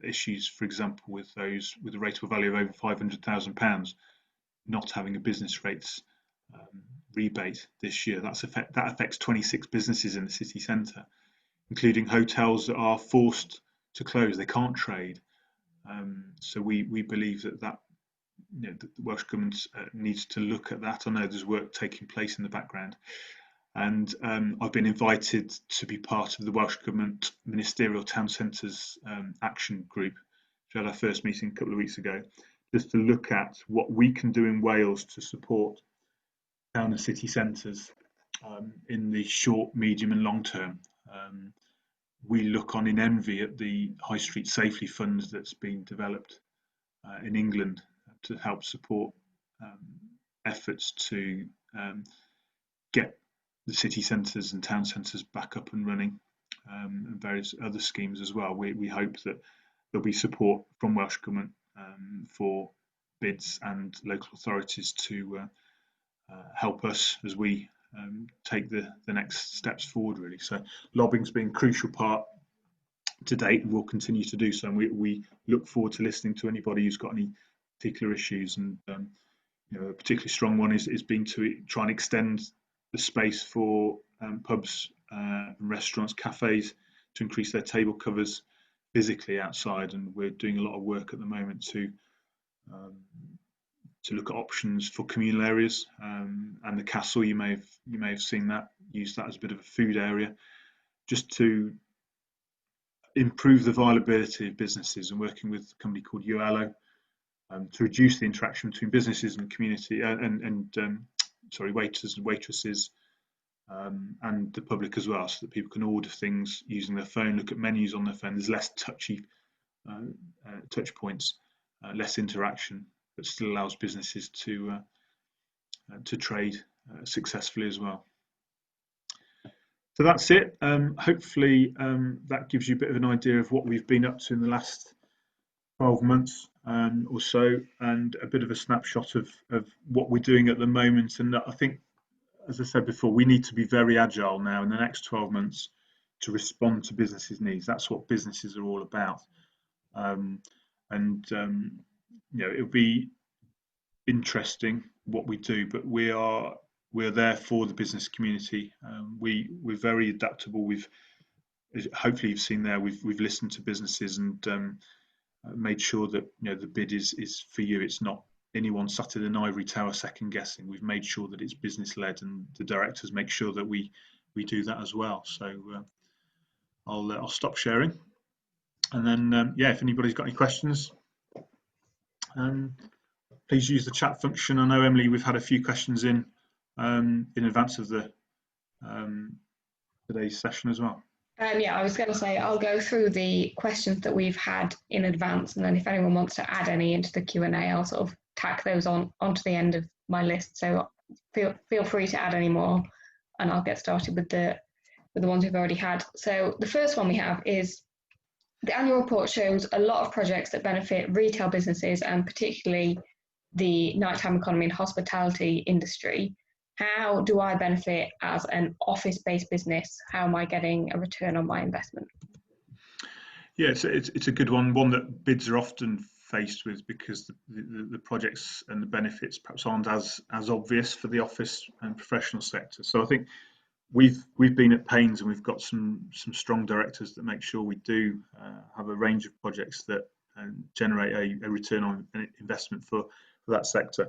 issues, for example, with those with a rateable value of over £500,000 not having a business rates rebate this year. That affects 26 businesses in the city centre, including hotels that are forced to close. They can't trade. So we believe that the Welsh Government needs to look at that. I know there's work taking place in the background. And I've been invited to be part of the Welsh Government Ministerial Town Centres Action Group, which had our first meeting a couple of weeks ago, just to look at what we can do in Wales to support town and city centres in the short, medium and long term. We look on in envy at the High Street Safely Fund that's been developed in England to help support efforts to get the city centres and town centres back up and running, and various other schemes as well. We hope that there'll be support from Welsh Government for bids and local authorities to help us as we take the next steps forward, really. So lobbying's been a crucial part to date and will continue to do so. And we look forward to listening to anybody who's got any particular issues. And a particularly strong one is being to try and extend the space for pubs, restaurants, cafes to increase their table covers physically outside. And we're doing a lot of work at the moment to look at options for communal areas, and the castle, you may have seen that, use that as a bit of a food area, just to improve the viability of businesses, and working with a company called ULO to reduce the interaction between businesses and the community, waiters and waitresses, and the public as well, so that people can order things using their phone, look at menus on their phone. There's less touchy touch points, less interaction, but still allows businesses to trade successfully as well. So that's it. Hopefully that gives you a bit of an idea of what we've been up to in the last 12 months or so, and a bit of a snapshot of what we're doing at the moment. And I think, as I said before, we need to be very agile now in the next 12 months to respond to businesses' needs. That's what businesses are all about. It'll be interesting what we do, but we're there for the business community. We're very adaptable. Hopefully you've seen there, we've listened to businesses and made sure that the bid is for you. It's not anyone sat in an ivory tower second guessing. We've made sure that it's business led, and the directors make sure that we do that as well. So I'll stop sharing, and then if anybody's got any questions, please use the chat function. I know, Emily, we've had a few questions in advance of the today's session as well. I was going to say I'll go through the questions that we've had in advance, and then if anyone wants to add any into the Q&A, I'll sort of tack those onto the end of my list. So feel free to add any more, and I'll get started with the ones we've already had. So the first one we have is: the annual report shows a lot of projects that benefit retail businesses, and particularly the nighttime economy and hospitality industry. how do I benefit as an office-based business? How am I getting a return on my investment? Yeah, it's a good one that bids are often faced with, because the projects and the benefits perhaps aren't as obvious for the office and professional sector. So I think we've been at pains, and we've got some strong directors that make sure we do have a range of projects that generate a return on investment for that sector.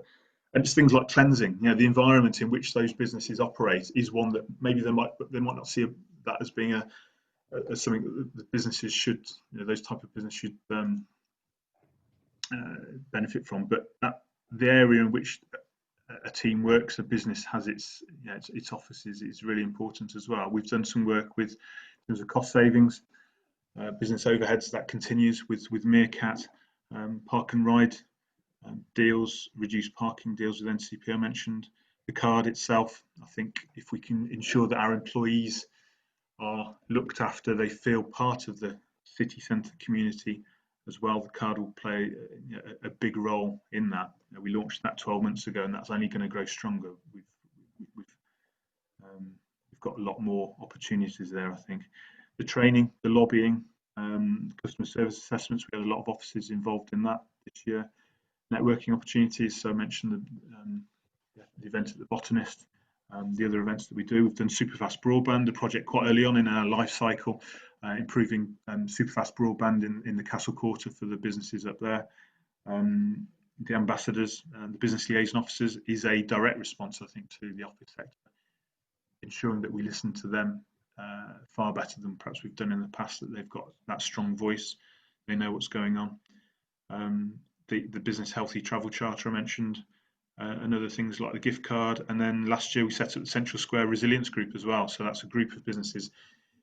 And it's things like cleansing. The environment in which those businesses operate is one that maybe they might not see that as being as something that the businesses should, those type of business should benefit from. But the area in which a team works, a business has its offices, is really important as well. We've done some work with, in terms of cost savings, business overheads. That continues with Meerkat, park and ride deals, reduced parking deals with NCP I mentioned, the card itself. I think if we can ensure that our employees are looked after, they feel part of the city centre community as well, the card will play a big role in that. We launched that 12 months ago, and that's only going to grow stronger. We've got a lot more opportunities there, I think. The training, the lobbying, customer service assessments, we had a lot of offices involved in that this year. Networking opportunities, so I mentioned the event at the Botanist, the other events that we do. We've done superfast broadband, a project quite early on in our life cycle, improving superfast broadband in the Castle Quarter for the businesses up there. The ambassadors and the business liaison officers is a direct response, I think, to the office sector, ensuring that we listen to them far better than perhaps we've done in the past, that they've got that strong voice, they know what's going on. The business healthy travel charter I mentioned, and other things like the gift card. And then last year we set up the Central Square Resilience Group as well. So that's a group of businesses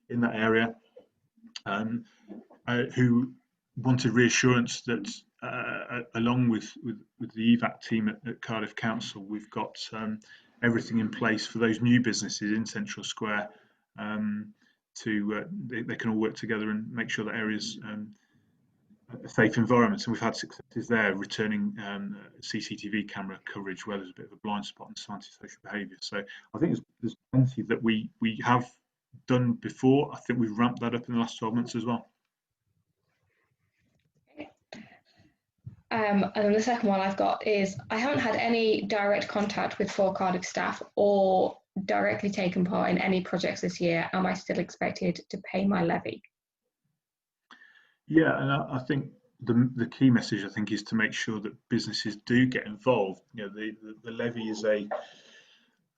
in that area who wanted reassurance that along with the EVAC team at Cardiff Council, we've got everything in place for those new businesses in Central Square they can all work together and make sure that areas a safe environment. And we've had successes there, returning CCTV camera coverage where there's a bit of a blind spot in antisocial behaviour. So I think there's plenty that we have done before. I think we've ramped that up in the last 12 months as well. And then the second one I've got is, I haven't had any direct contact with FOR Cardiff staff or directly taken part in any projects this year. Am I still expected to pay my levy? Yeah, and I think the key message, I think, is to make sure that businesses do get involved. The levy is a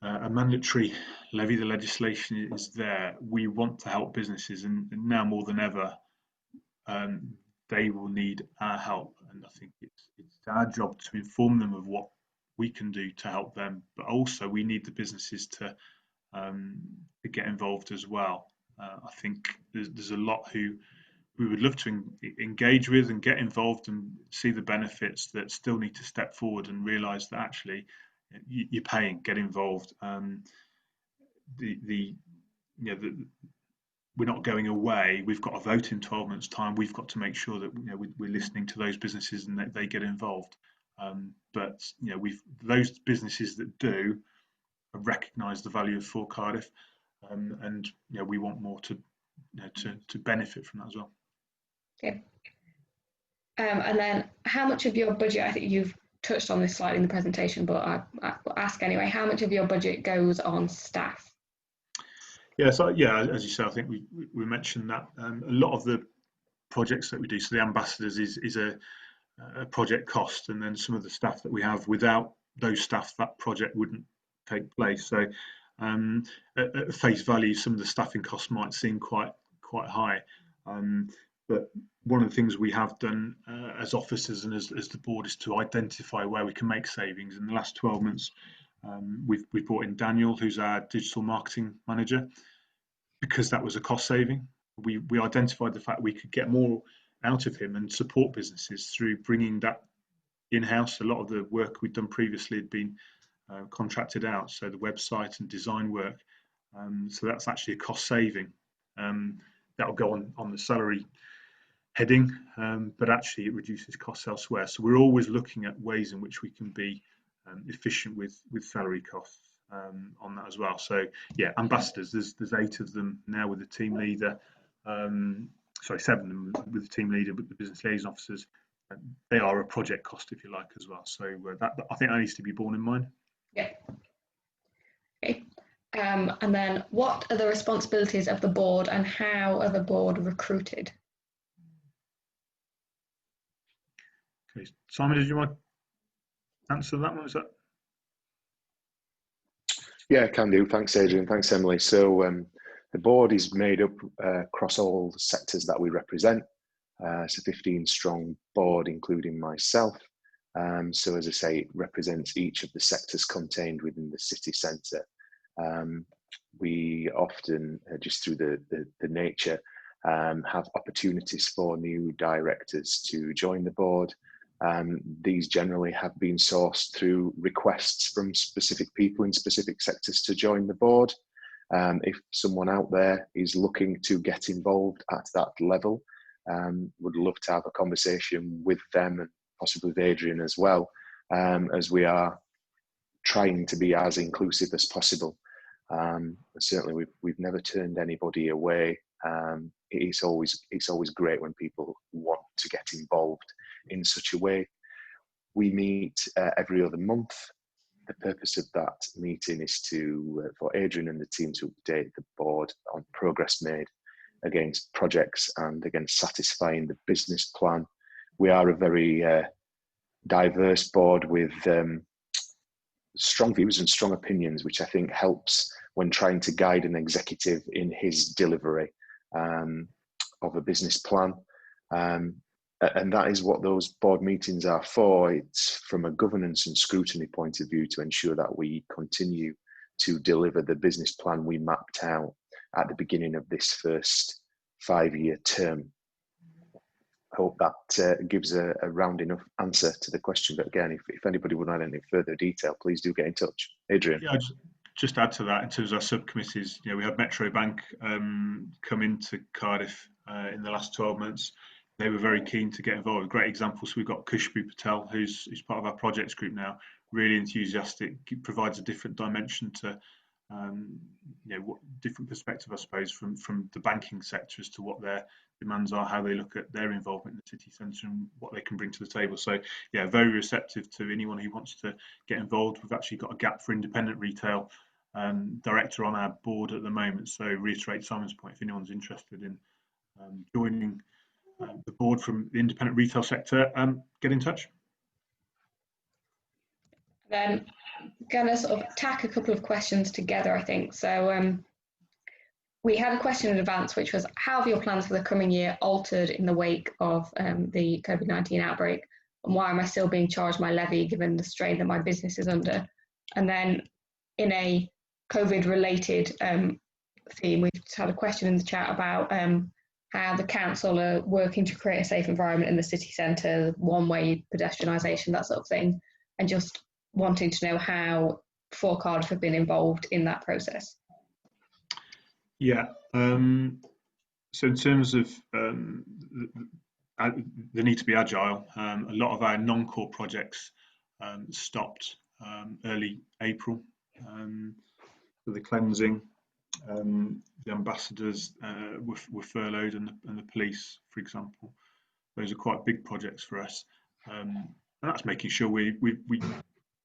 mandatory levy. The legislation is there. We want to help businesses, and now more than ever, they will need our help. And I think it's our job to inform them of what we can do to help them, but also we need the businesses to get involved as well. I think there's a lot who we would love to engage with and get involved and see the benefits, that still need to step forward and realise that actually you're paying, get involved. We're not going away. We've got a vote in 12 months' time. We've got to make sure that we're listening to those businesses and that they get involved. But those businesses that do recognise the value of FOR Cardiff, and we want more to benefit from that as well. Okay. And then, how much of your budget, I think you've touched on this slightly in the presentation, but I'll ask anyway, how much of your budget goes on staff? Yeah, so as you say, I think we mentioned that a lot of the projects that we do, so the ambassadors is a project cost, and then some of the staff that we have, without those staff, that project wouldn't take place. So at face value, some of the staffing costs might seem quite high, but one of the things we have done as officers and as the board is to identify where we can make savings. In the last 12 months, we've brought in Daniel, who's our digital marketing manager, because that was a cost saving. We identified the fact we could get more out of him and support businesses through bringing that in-house. A lot of the work we'd done previously had been contracted out, so the website and design work. So that's actually a cost saving. That'll go on the salary heading, but actually it reduces costs elsewhere. So we're always looking at ways in which we can be efficient with salary costs. on that as well. So yeah, ambassadors, there's 8 of them now with the team leader. Sorry, 7 of them with the team leader, but the business liaison officers, they are a project cost, if you like, as well. So that I think that needs to be borne in mind. Yeah. Okay. And then, what are the responsibilities of the board, and how are the board recruited? Okay, Simon, did you want to answer that one? Is that? Yeah, can do. Thanks, Adrian. Thanks, Emily. So the board is made up across all the sectors that we represent. It's a 15-strong board, including myself. So as I say, it represents each of the sectors contained within the city centre. We often, just through the nature, have opportunities for new directors to join the board. These generally have been sourced through requests from specific people in specific sectors to join the board. If someone out there is looking to get involved at that level, would love to have a conversation with them and possibly with Adrian as well, as we are trying to be as inclusive as possible. Certainly, we've never turned anybody away. It's always great when people want to get involved in such a way. We meet every other month. The purpose of that meeting is for Adrian and the team to update the board on progress made against projects and against satisfying the business plan. We are a very diverse board with strong views and strong opinions, which I think helps when trying to guide an executive in his delivery of a business plan. And that is what those board meetings are for. It's from a governance and scrutiny point of view to ensure that we continue to deliver the business plan we mapped out at the beginning of this first 5-year term. I hope that gives a round enough answer to the question. But again, if anybody would add any further detail, please do get in touch. Adrian. Yeah, just add to that in terms of our subcommittees. We had Metro Bank come into Cardiff in the last 12 months. They were very keen to get involved. Great examples. We've got Kushbu Patel, who's part of our projects group now. Really enthusiastic. Provides a different dimension to, what different perspective, I suppose, from the banking sector as to what their demands are, how they look at their involvement in the city centre, and what they can bring to the table. So, yeah, very receptive to anyone who wants to get involved. We've actually got a gap for independent retail director on our board at the moment. So, reiterate Simon's point. If anyone's interested in joining the board from the independent retail sector, get in touch. Then going to sort of tack a couple of questions together, I think. So we had a question in advance, which was, how have your plans for the coming year altered in the wake of the COVID-19 outbreak? And why am I still being charged my levy given the strain that my business is under? And then in a COVID-related theme, we've had a question in the chat about how the council are working to create a safe environment in the city centre, one-way pedestrianisation, that sort of thing, and just wanting to know how FOR Cardiff have been involved in that process. Yeah, so in terms of the need to be agile, a lot of our non-core projects stopped early April. So the cleansing, the ambassadors were furloughed, and the police, for example. Those are quite big projects for us, and that's making sure we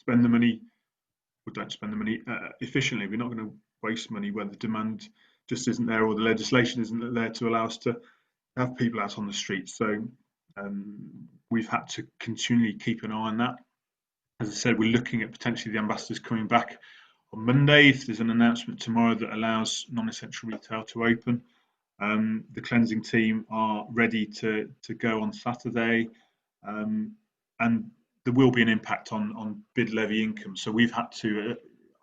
spend the money, or don't spend the money efficiently. We're not going to waste money where the demand just isn't there, or the legislation isn't there to allow us to have people out on the streets. So we've had to continually keep an eye on that. As I said, we're looking at potentially the ambassadors coming back on Monday, if there's an announcement tomorrow that allows non-essential retail to open. The cleansing team are ready to go on Saturday, and there will be an impact on bid levy income. So we've had to,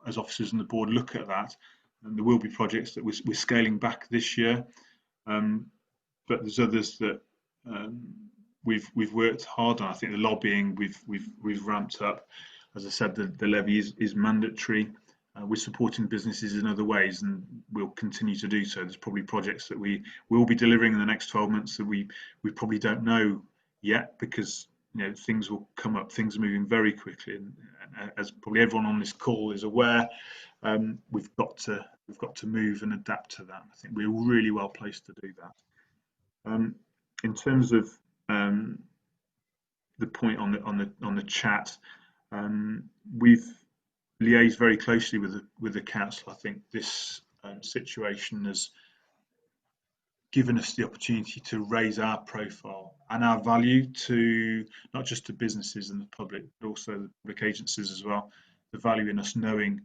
as officers on the board, look at that, and there will be projects that we're scaling back this year, but there's others that we've worked hard on. I think the lobbying we've ramped up. As I said, the levy is mandatory. We're supporting businesses in other ways, and we'll continue to do so. There's probably projects that we will be delivering in the next 12 months that we probably don't know yet, because things will come up. Things are moving very quickly, and as probably everyone on this call is aware, we've got to move and adapt to that. I think we're really well placed to do that. In terms of the point on the chat, we've liaised very closely with the council. I think this situation has given us the opportunity to raise our profile and our value to not just to businesses and the public, but also the public agencies as well. The value in us knowing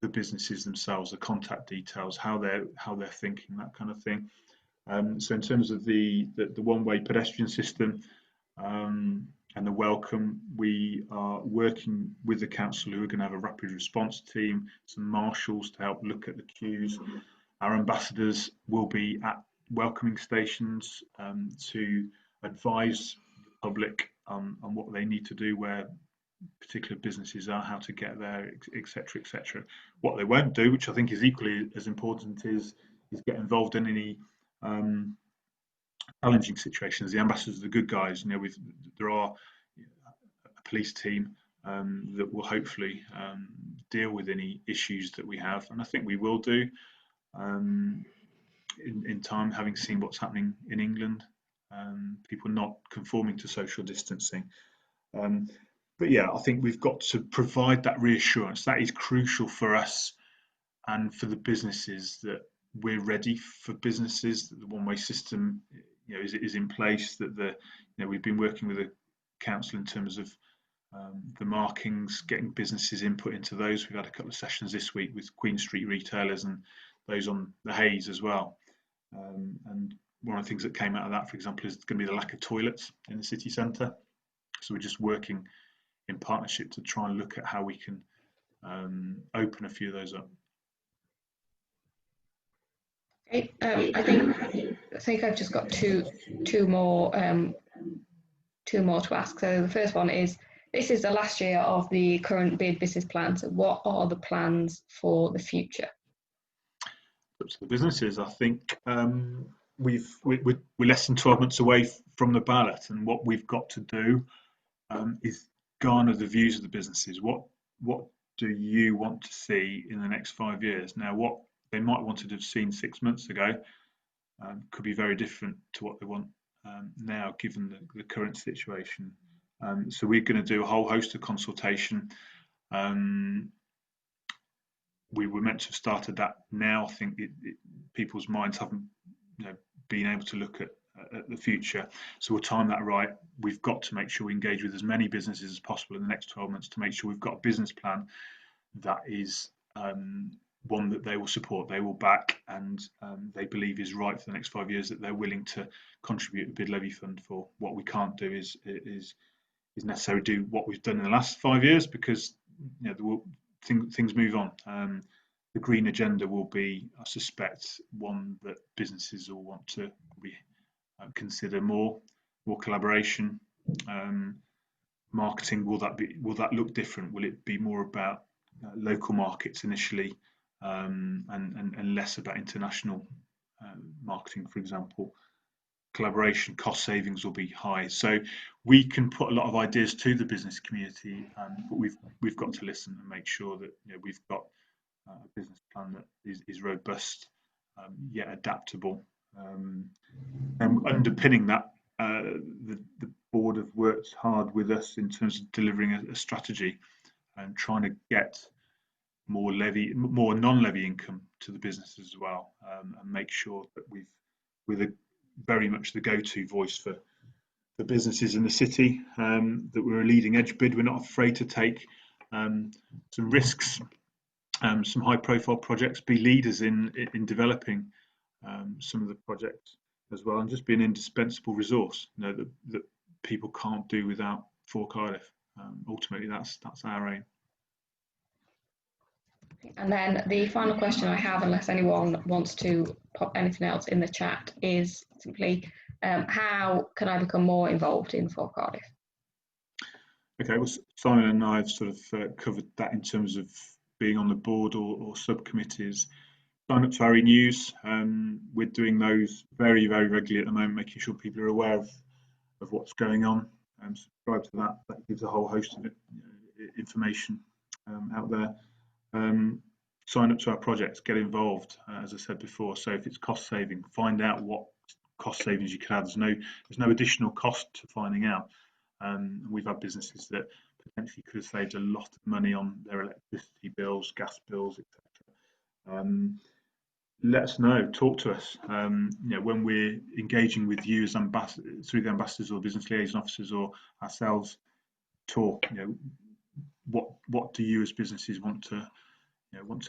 the businesses themselves, the contact details, how they're thinking, that kind of thing. So in terms of the one-way pedestrian system and the welcome, we are working with the council, who are going to have a rapid response team, some marshals to help look at the queues. Our ambassadors will be at welcoming stations to advise the public on what they need to do, where particular businesses are, how to get there, etc., etc. What they won't do, which I think is equally as important, is get involved in any challenging situations. The ambassadors are the good guys. You know, there are a police team that will hopefully deal with any issues that we have, and I think we will do. In time, having seen what's happening in England, people not conforming to social distancing. But yeah, I think we've got to provide that reassurance. That is crucial for us and for the businesses, that we're ready for businesses, that the one-way system, you know, is in place, that we've been working with the council in terms of the markings, getting businesses input into those. We've had a couple of sessions this week with Queen Street retailers and those on the Hayes as well. And one of the things that came out of that, for example, is going to be the lack of toilets in the city centre. So we're just working in partnership to try and look at how we can open a few of those up. Okay, I think I've just got two more to ask. So the first one is, this is the last year of the current bid business plan. So what are the plans for the future? Up to the businesses, I think we're less than 12 months away from the ballot, and what we've got to do is garner the views of the businesses. What do you want to see in the next 5 years? Now, what they might want to have seen 6 months ago could be very different to what they want now, given the current situation. So we're going to do a whole host of consultation. We were meant to have started that now. I think people's minds haven't been able to look at the future. So we'll time that right. We've got to make sure we engage with as many businesses as possible in the next 12 months to make sure we've got a business plan that is one that they will support, they will back, and they believe is right for the next 5 years, that they're willing to contribute a bid levy fund for. What we can't do is necessarily do what we've done in the last 5 years, because things move on. The green agenda will be, I suspect, one that businesses will want to consider more collaboration. Marketing, will that look different? Will it be more about local markets initially, and less about international marketing, for example? Collaboration, cost savings will be high. So we can put a lot of ideas to the business community, but we've got to listen and make sure that we've got a business plan that is robust, yet adaptable. And underpinning that, the board have worked hard with us in terms of delivering a strategy and trying to get more non-levy income to the businesses as well, and make sure that we're very much the go-to voice for the businesses in the city, that we're a leading edge bid. We're not afraid to take some risks, some high-profile projects, be leaders in developing some of the projects as well, and just be an indispensable resource that people can't do without FOR Cardiff. Ultimately, that's our aim. And then the final question I have, unless anyone wants to pop anything else in the chat, is simply, how can I become more involved in FOR Cardiff? Okay, well, Simon and I have sort of covered that in terms of being on the board or subcommittees. Sign up to our e-news. We're doing those very, very regularly at the moment, making sure people are aware of what's going on. Subscribe to that. That gives a whole host of information out there. sign up to our projects, get involved, as I said before. So if it's cost saving, find out what cost savings you can have. There's no additional cost to finding out. We've had businesses that potentially could have saved a lot of money on their electricity bills, gas bills, etc. Let us know, talk to us. When we're engaging with you as ambassadors, through the ambassadors or business liaison officers or ourselves, talk. What do you as businesses want to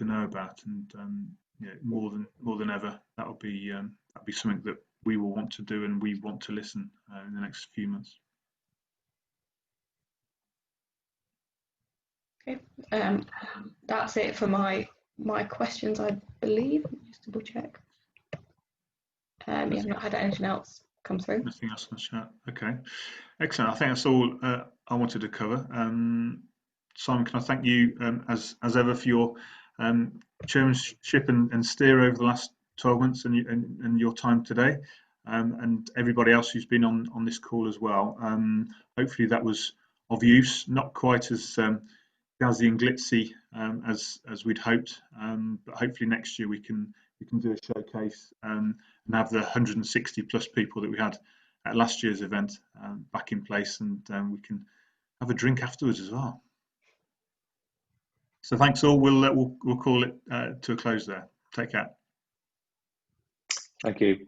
know about, and more than ever, that'll be something that we will want to do, and we want to listen in the next few months. Okay, that's it for my questions, I believe. Just double check. I've not had anything else come through. Nothing else in the chat. Okay, excellent. I think that's all I wanted to cover. Simon, can I thank you as ever for your chairmanship and steer over the last 12 months and your time today, and everybody else who's been on this call as well. Hopefully that was of use, not quite as jazzy and glitzy as we'd hoped, but hopefully next year we can do a showcase and have the 160 plus people that we had at last year's event back in place, and we can have a drink afterwards as well. So thanks all. We'll call it to a close there. Take care. Thank you.